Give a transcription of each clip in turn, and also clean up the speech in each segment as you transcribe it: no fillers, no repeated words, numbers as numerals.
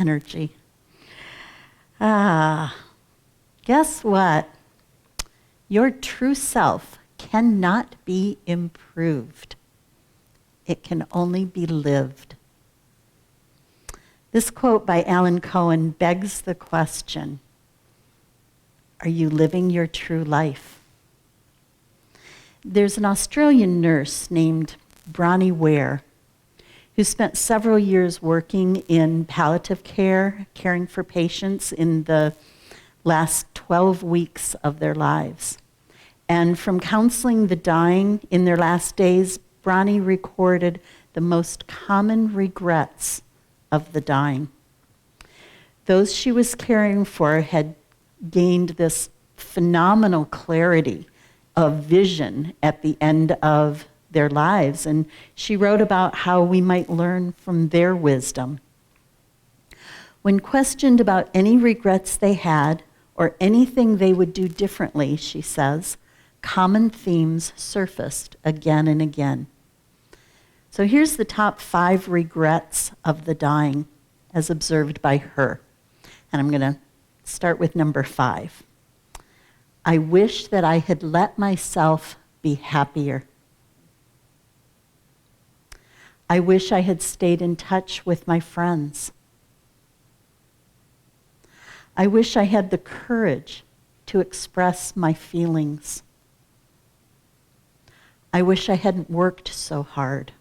energy. Guess what? Your true self cannot be improved. It can only be lived. This quote by Alan Cohen begs the question, are you living your true life? There's an Australian nurse named Bronnie Ware who spent several years working in palliative care, caring for patients in the last 12 weeks of their lives. And from counseling the dying in their last days, Bronnie recorded the most common regrets of the dying. Those she was caring for had gained this phenomenal clarity of vision at the end of their lives, and she wrote about how we might learn from their wisdom. When questioned about any regrets they had or anything they would do differently, she says, common themes surfaced again and again. So here's the top 5 regrets of the dying as observed by her. And I'm going to start with number 5. I wish that I had let myself be happier. I wish I had stayed in touch with my friends. I wish I had the courage to express my feelings. I wish I hadn't worked so hard.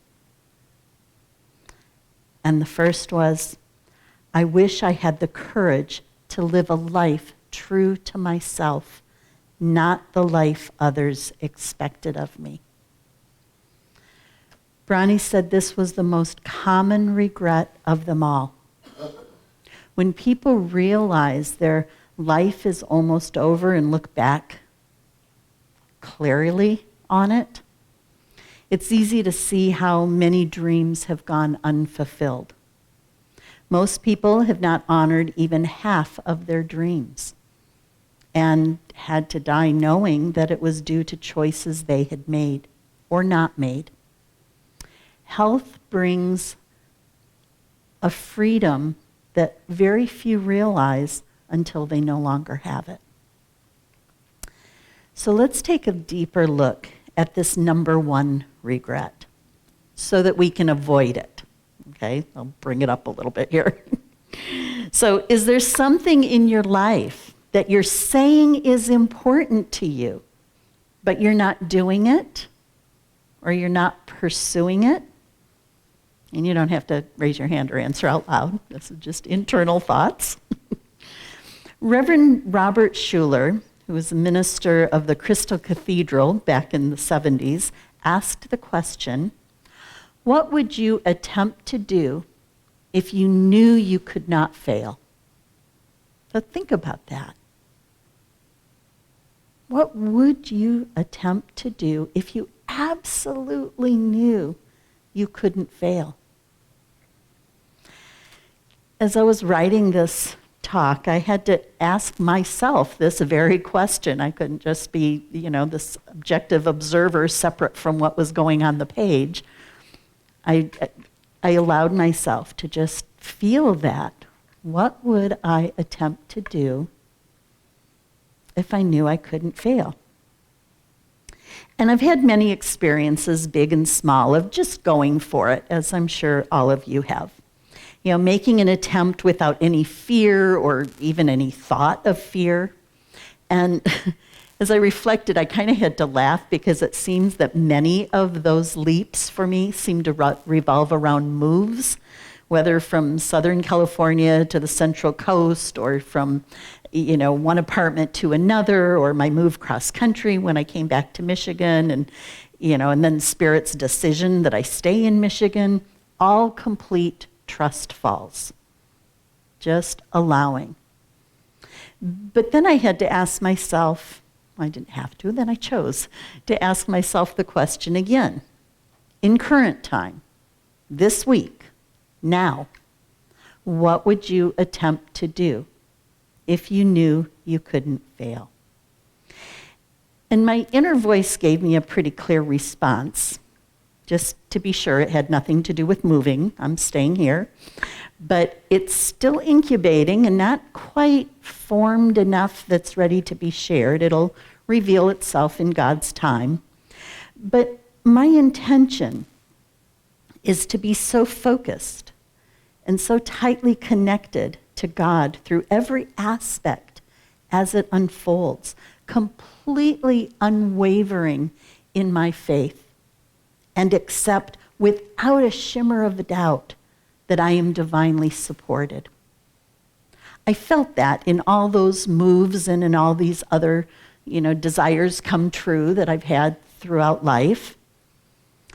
And the first was, I wish I had the courage to live a life true to myself, not the life others expected of me. Bronnie said this was the most common regret of them all. When people realize their life is almost over and look back clearly on it, it's easy to see how many dreams have gone unfulfilled. Most people have not honored even half of their dreams and had to die knowing that it was due to choices they had made or not made. Health brings a freedom that very few realize until they no longer have it. So let's take a deeper look at this number 1 regret so that we can avoid it. Okay, I'll bring it up a little bit here. So is there something in your life that you're saying is important to you, but you're not doing it, or you're not pursuing it? And you don't have to raise your hand or answer out loud. This is just internal thoughts. Reverend Robert Schuller, who was a minister of the Crystal Cathedral back in the 70s, asked the question, what would you attempt to do if you knew you could not fail? So think about that. What would you attempt to do if you absolutely knew you couldn't fail? As I was writing this talk, I had to ask myself this very question. I couldn't just be, this objective observer separate from what was going on the page. I allowed myself to just feel that. What would I attempt to do if I knew I couldn't fail? And I've had many experiences, big and small, of just going for it, as I'm sure all of you have. Making an attempt without any fear or even any thought of fear. And as I reflected, I kind of had to laugh because it seems that many of those leaps for me seem to revolve around moves, whether from Southern California to the Central Coast or from, one apartment to another, or my move cross country when I came back to Michigan, and then Spirit's decision that I stay in Michigan, all complete trust falls, just allowing. But then I had to ask myself, I didn't have to, then I chose to ask myself the question again. In current time, this week, now, what would you attempt to do if you knew you couldn't fail? And my inner voice gave me a pretty clear response. Just to be sure, it had nothing to do with moving. I'm staying here. But it's still incubating and not quite formed enough that's ready to be shared. It'll reveal itself in God's time. But my intention is to be so focused and so tightly connected to God through every aspect as it unfolds, completely unwavering in my faith, and accept without a shimmer of a doubt that I am divinely supported. I felt that in all those moves and in all these other, desires come true that I've had throughout life.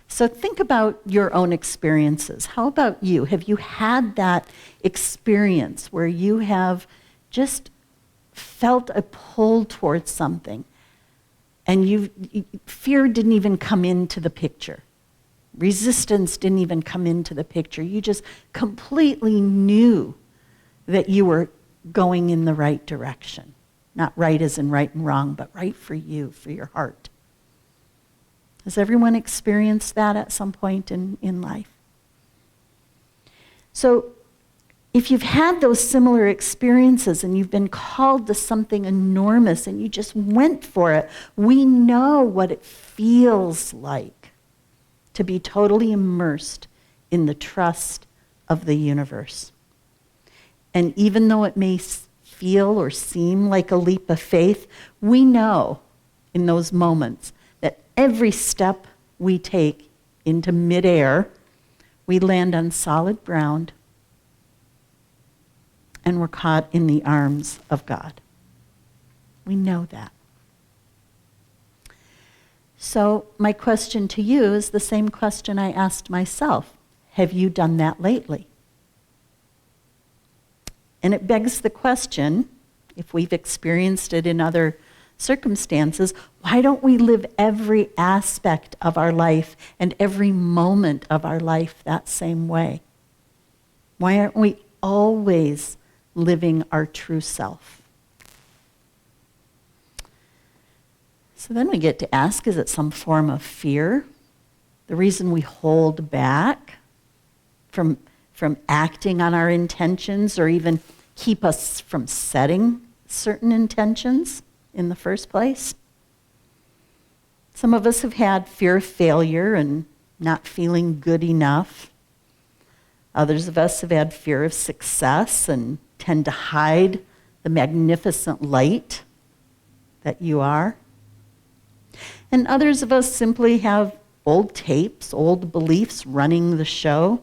So think about your own experiences. How about you? Have you had that experience where you have just felt a pull towards something and fear didn't even come into the picture? Resistance didn't even come into the picture. You just completely knew that you were going in the right direction. Not right as in right and wrong, but right for you, for your heart. Has everyone experienced that at some point in life? So if you've had those similar experiences and you've been called to something enormous and you just went for it, we know what it feels like to be totally immersed in the trust of the universe. And even though it may feel or seem like a leap of faith, we know in those moments that every step we take into midair, we land on solid ground and we're caught in the arms of God. We know that. So my question to you is the same question I asked myself. Have you done that lately? And it begs the question, if we've experienced it in other circumstances, why don't we live every aspect of our life and every moment of our life that same way? Why aren't we always living our true self? So then we get to ask, is it some form of fear? The reason we hold back from acting on our intentions or even keep us from setting certain intentions in the first place? Some of us have had fear of failure and not feeling good enough. Others of us have had fear of success and tend to hide the magnificent light that you are. And others of us simply have old tapes, old beliefs running the show,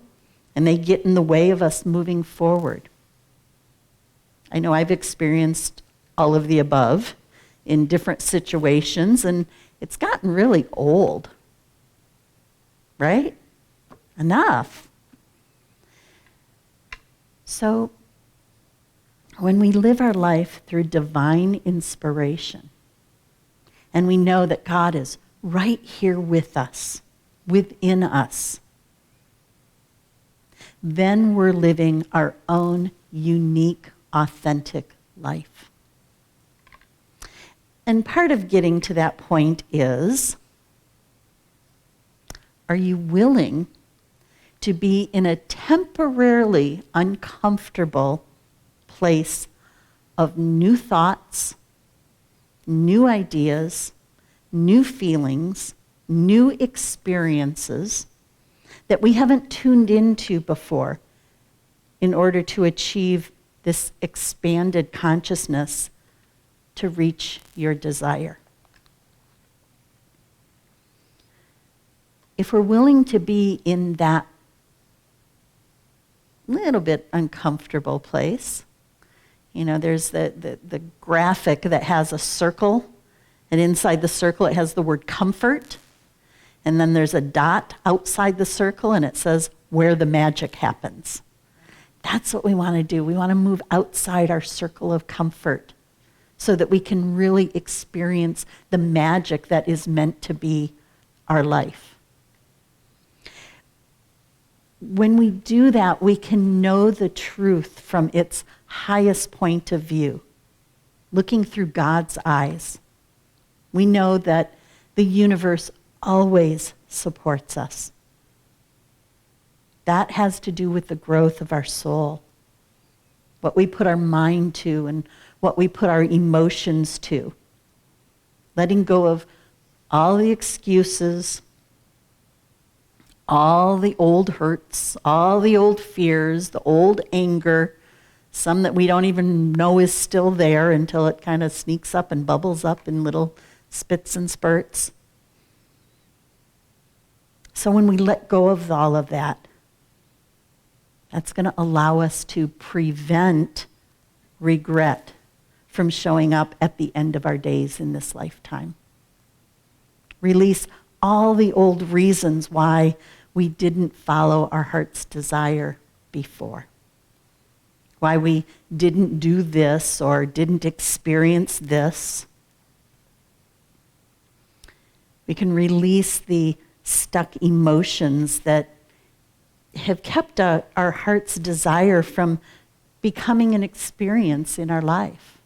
and they get in the way of us moving forward. I know I've experienced all of the above in different situations, and it's gotten really old, right? Enough. So when we live our life through divine inspiration, and we know that God is right here with us, within us, then we're living our own unique, authentic life. And part of getting to that point is, are you willing to be in a temporarily uncomfortable place of new thoughts, new ideas, new feelings, new experiences that we haven't tuned into before in order to achieve this expanded consciousness to reach your desire? If we're willing to be in that little bit uncomfortable place, there's the graphic that has a circle, and inside the circle it has the word comfort, and then there's a dot outside the circle and it says where the magic happens. That's what we want to do. We want to move outside our circle of comfort so that we can really experience the magic that is meant to be our life. When we do that, we can know the truth from its highest point of view, looking through God's eyes. We know that the universe always supports us. That has to do with the growth of our soul, what we put our mind to and what we put our emotions to. Letting go of all the excuses, all the old hurts, all the old fears, the old anger, some that we don't even know is still there until it kind of sneaks up and bubbles up in little spits and spurts. So when we let go of all of that, that's going to allow us to prevent regret from showing up at the end of our days in this lifetime. Release all the old reasons why we didn't follow our heart's desire before. Why we didn't do this or didn't experience this. We can release the stuck emotions that have kept our heart's desire from becoming an experience in our life.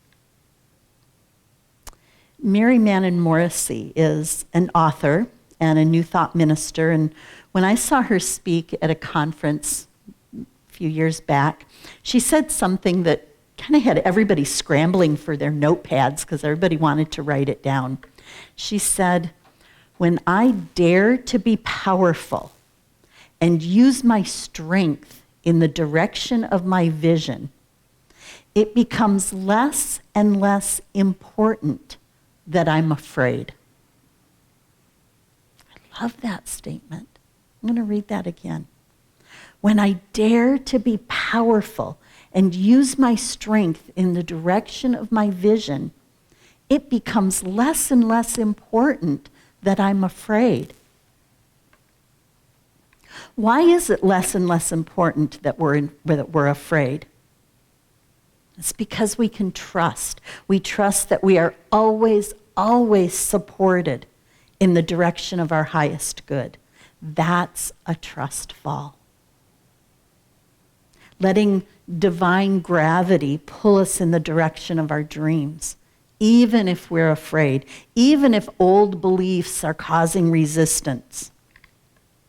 Mary Mannon Morrissey is an author and a New Thought minister, and when I saw her speak at a conference a few years back, she said something that kind of had everybody scrambling for their notepads because everybody wanted to write it down. She said, "When I dare to be powerful and use my strength in the direction of my vision, it becomes less and less important that I'm afraid." I love that statement. I'm going to read that again. When I dare to be powerful and use my strength in the direction of my vision, it becomes less and less important that I'm afraid. Why is it less and less important that we're afraid? It's because we can trust. We trust that we are always, always supported in the direction of our highest good. That's a trust fall. Letting divine gravity pull us in the direction of our dreams, even if we're afraid, even if old beliefs are causing resistance,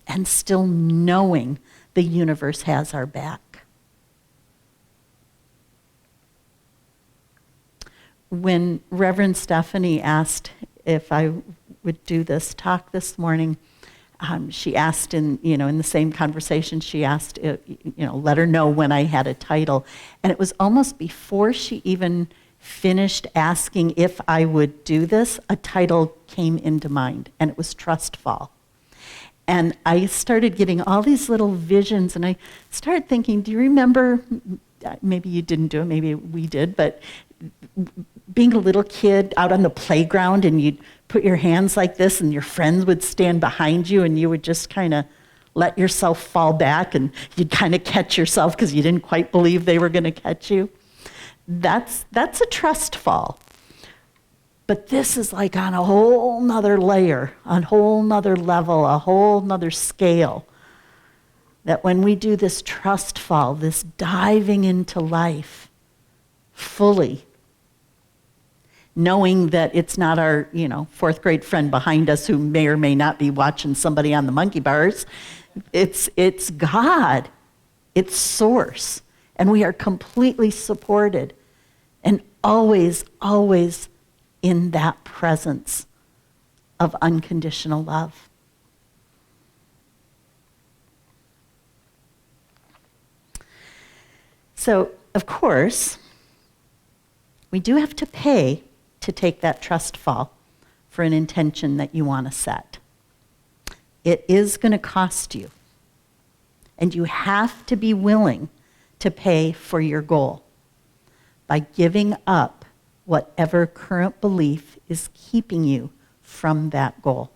and still knowing the universe has our back. When Reverend Stephanie asked if I would do this talk this morning, she asked in the same conversation, she asked, let her know when I had a title. And it was almost before she even finished asking if I would do this, a title came into mind, and it was Trust Fall. And I started getting all these little visions, and I started thinking, do you remember, maybe you didn't do it, maybe we did, but being a little kid out on the playground and you'd put your hands like this and your friends would stand behind you and you would just kind of let yourself fall back and you'd kind of catch yourself because you didn't quite believe they were going to catch you. That's a trust fall. But this is like on a whole nother layer, a whole nother level, a whole nother scale. That when we do this trust fall, this diving into life fully, knowing that it's not our, fourth grade friend behind us who may or may not be watching somebody on the monkey bars. It's God. It's Source. And we are completely supported and always, always in that presence of unconditional love. So, of course, we do have to pay to take that trust fall for an intention that you want to set. It is going to cost you. And you have to be willing to pay for your goal by giving up whatever current belief is keeping you from that goal.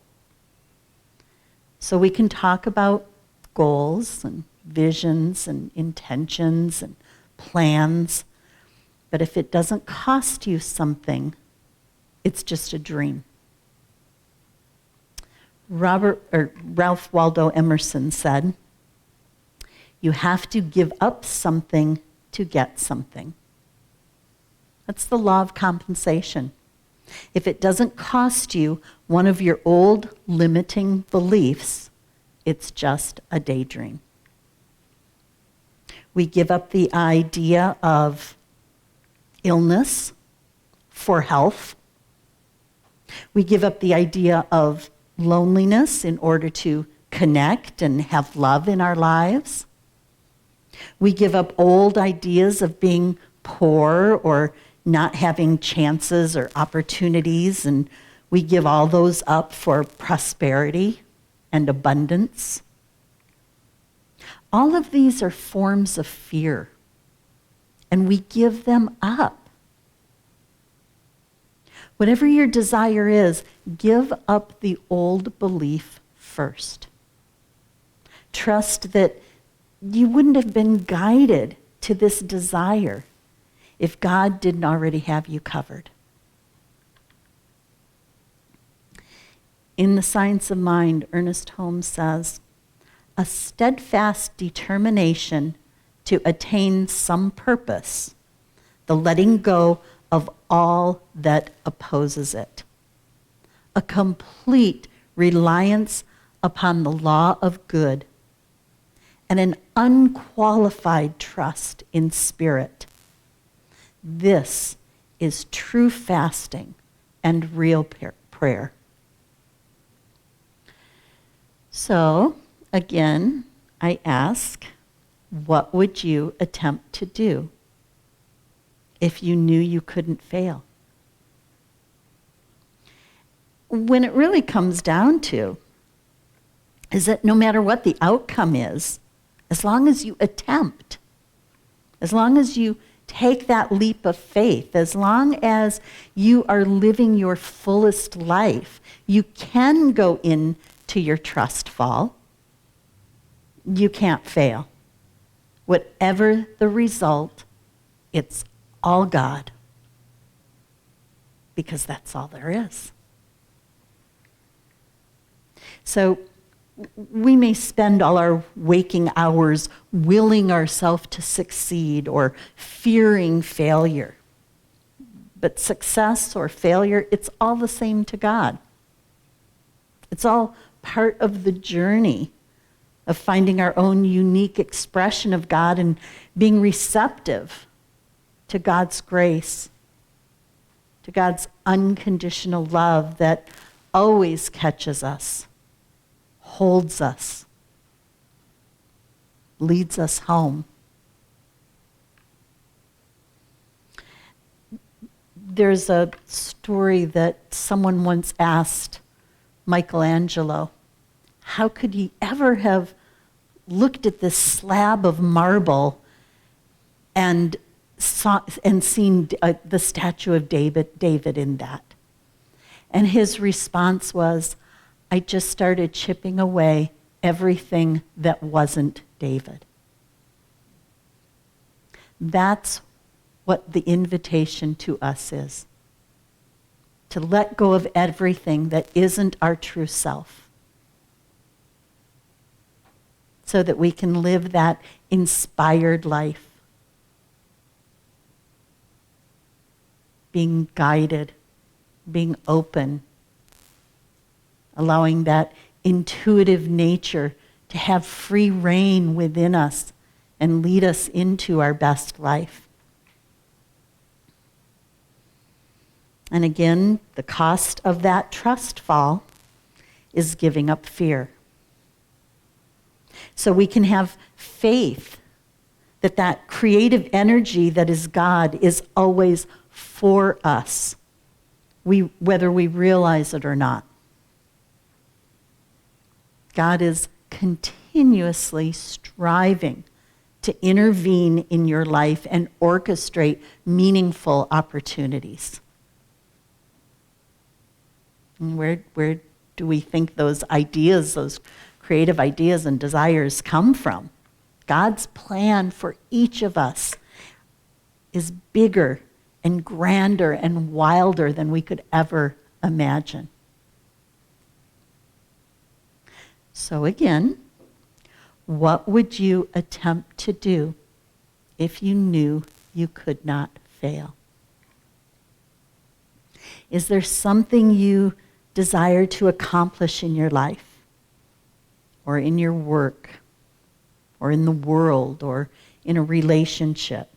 So we can talk about goals and visions and intentions and plans, but if it doesn't cost you something, it's just a dream. Ralph Waldo Emerson said, "You have to give up something to get something." That's the law of compensation. If it doesn't cost you one of your old limiting beliefs, it's just a daydream. We give up the idea of illness for health. We give up the idea of loneliness in order to connect and have love in our lives. We give up old ideas of being poor or not having chances or opportunities, and we give all those up for prosperity and abundance. All of these are forms of fear, and we give them up. Whatever your desire is, give up the old belief first. Trust that you wouldn't have been guided to this desire if God didn't already have you covered. In The Science of Mind, Ernest Holmes says, a steadfast determination to attain some purpose, the letting go of all that opposes it, a complete reliance upon the law of good, and an unqualified trust in spirit. This is true fasting and real prayer. So, again, I ask, what would you attempt to do if you knew you couldn't fail? When it really comes down to is that no matter what the outcome is, as long as you attempt, as long as you take that leap of faith, as long as you are living your fullest life, you can go into your trust fall. You can't fail. Whatever the result, it's all God, because that's all there is. So we may spend all our waking hours willing ourselves to succeed or fearing failure. But success or failure, it's all the same to God. It's all part of the journey of finding our own unique expression of God and being receptive to God's grace, to God's unconditional love that always catches us, holds us, leads us home. There's a story that someone once asked Michelangelo, how could he ever have looked at this slab of marble and seen the statue of David in that? And his response was, I just started chipping away everything that wasn't David. That's what the invitation to us is. To let go of everything that isn't our true self, so that we can live that inspired life, being guided, being open, allowing that intuitive nature to have free reign within us and lead us into our best life. And again, the cost of that trust fall is giving up fear. So we can have faith that that creative energy that is God is always for us, whether we realize it or not. God is continuously striving to intervene in your life and orchestrate meaningful opportunities. And where do we think those ideas, those creative ideas and desires come from? God's plan for each of us is bigger and grander and wilder than we could ever imagine. So again, what would you attempt to do if you knew you could not fail? Is there something you desire to accomplish in your life, or in your work, or in the world, or in a relationship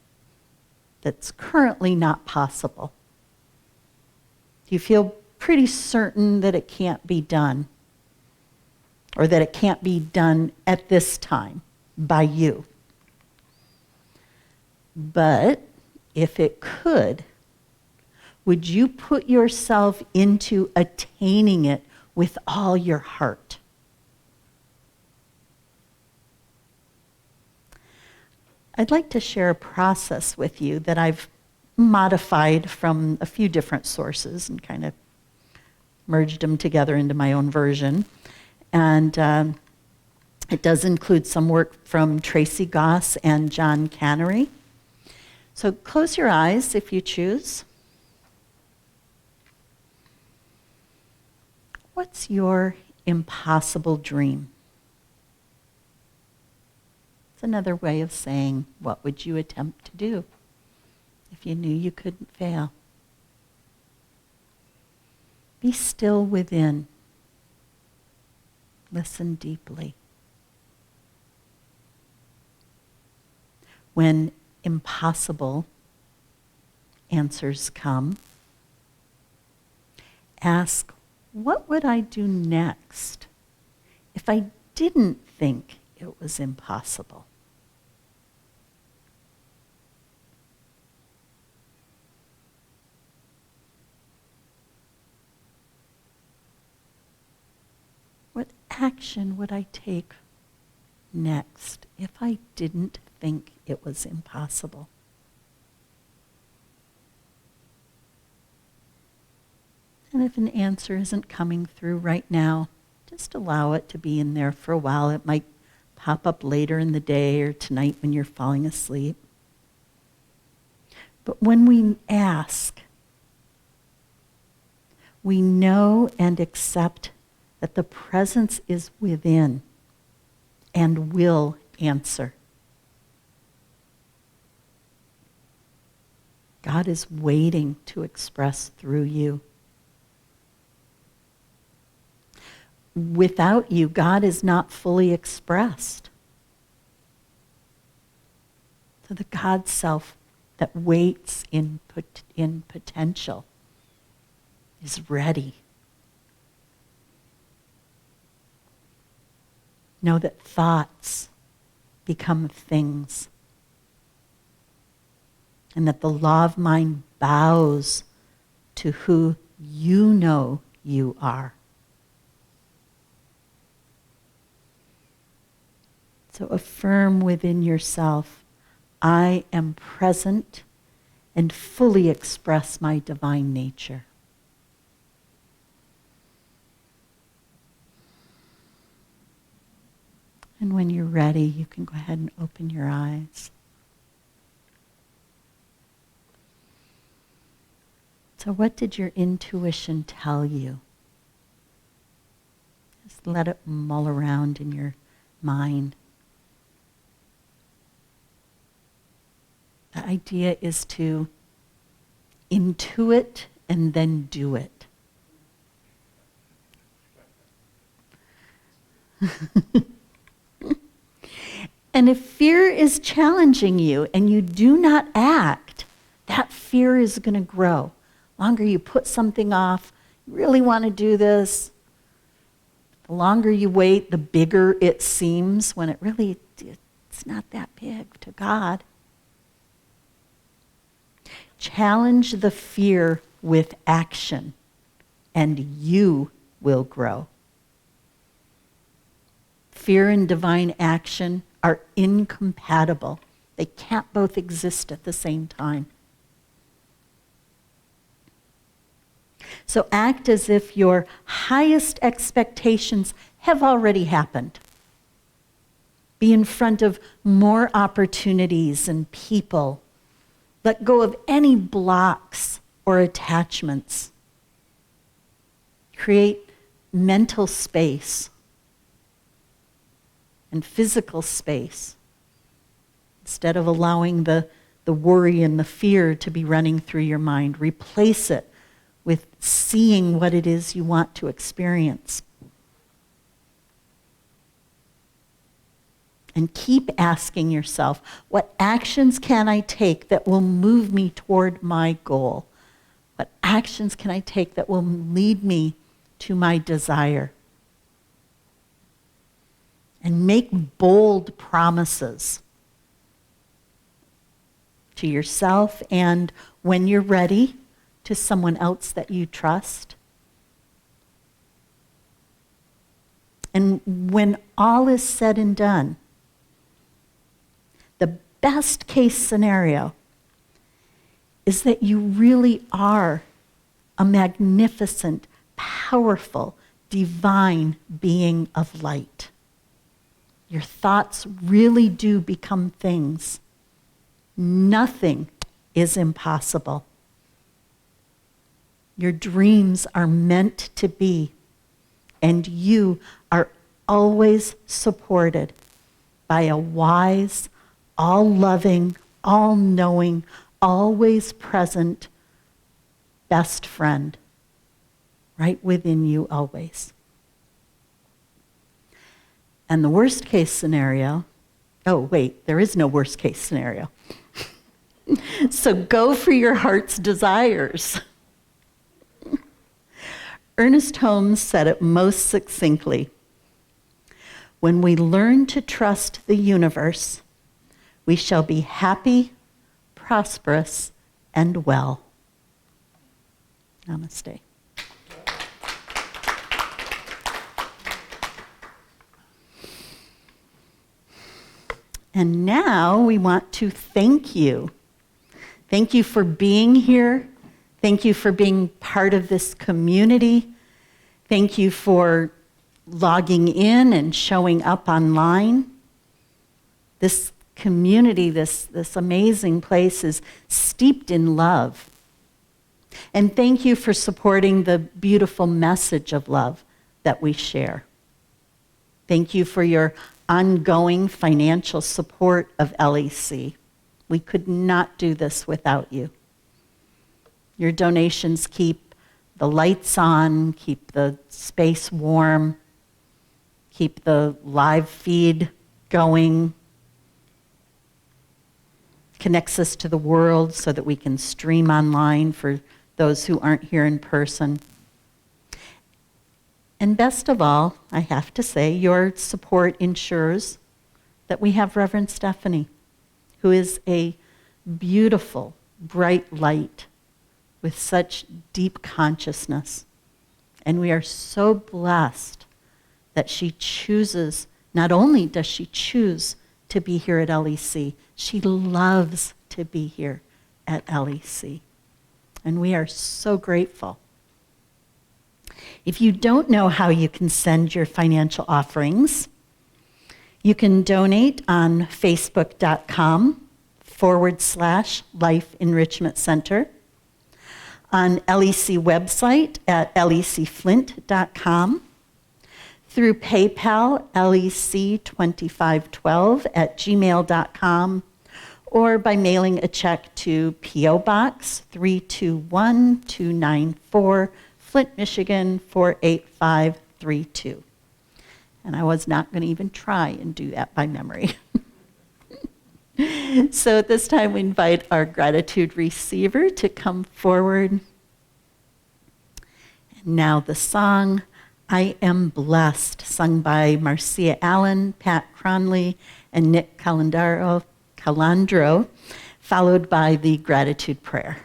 that's currently not possible? Do you feel pretty certain that it can't be done? Or that it can't be done at this time by you? But if it could, would you put yourself into attaining it with all your heart? I'd like to share a process with you that I've modified from a few different sources and kind of merged them together into my own version. And it does include some work from Tracy Goss and John Cannery. So close your eyes if you choose. What's your impossible dream? It's another way of saying, what would you attempt to do if you knew you couldn't fail? Be still within. Listen deeply. When impossible answers come, ask, what would I do next if I didn't think it was impossible? What action would I take next if I didn't think it was impossible? And if an answer isn't coming through right now, just allow it to be in there for a while. It might pop up later in the day or tonight when you're falling asleep. But when we ask, we know and accept that the presence is within and will answer. God is waiting to express through you. Without you, God is not fully expressed. So the God self that waits in potential is ready. Know that thoughts become things, and that the law of mind bows to who you know you are. So affirm within yourself, I am present and fully express my divine nature. And when you're ready, you can go ahead and open your eyes. So what did your intuition tell you? Just let it mull around in your mind. The idea is to intuit and then do it. And if fear is challenging you and you do not act, that fear is going to grow. The longer you put something off, you really want to do this, the longer you wait, the bigger it seems when it's not that big to God. Challenge the fear with action, and you will grow. Fear and divine action are incompatible. They can't both exist at the same time. So act as if your highest expectations have already happened. Be in front of more opportunities and people. Let go of any blocks or attachments. Create mental space and physical space instead of allowing the worry and the fear to be running through your mind. Replace it with seeing what it is you want to experience. And keep asking yourself, what actions can I take that will move me toward my goal? What actions can I take that will lead me to my desire? And make bold promises to yourself and, when you're ready, to someone else that you trust. And when all is said and done, the best case scenario is that you really are a magnificent, powerful, divine being of light. Your thoughts really do become things. Nothing is impossible. Your dreams are meant to be, and you are always supported by a wise, all-loving, all-knowing, always present best friend right within you always. And the worst case scenario, oh wait, there is no worst case scenario. So go for your heart's desires. Ernest Holmes said it most succinctly. When we learn to trust the universe, we shall be happy, prosperous, and well. Namaste. And now we want to thank you. Thank you for being here. Thank you for being part of this community. Thank you for logging in and showing up online. This community, this amazing place is steeped in love. And thank you for supporting the beautiful message of love that we share. Thank you for your ongoing financial support of LEC. We could not do this without you. Your donations keep the lights on, keep the space warm, keep the live feed going, connects us to the world so that we can stream online for those who aren't here in person. And best of all, I have to say, your support ensures that we have Reverend Stephanie, who is a beautiful, bright light with such deep consciousness. And we are so blessed that she chooses, not only does she choose to be here at LEC, she loves to be here at LEC. And we are so grateful. If you don't know how you can send your financial offerings, you can donate on facebook.com/Life Enrichment Center, on LEC website at lecflint.com, through PayPal, lec2512@gmail.com, or by mailing a check to P.O. Box 321294, Flint, Michigan 48532. And I was not going to even try and do that by memory. So at this time, we invite our gratitude receiver to come forward. And now the song, I Am Blessed, sung by Marcia Allen, Pat Cronley, and Nick Calandro, followed by the gratitude prayer.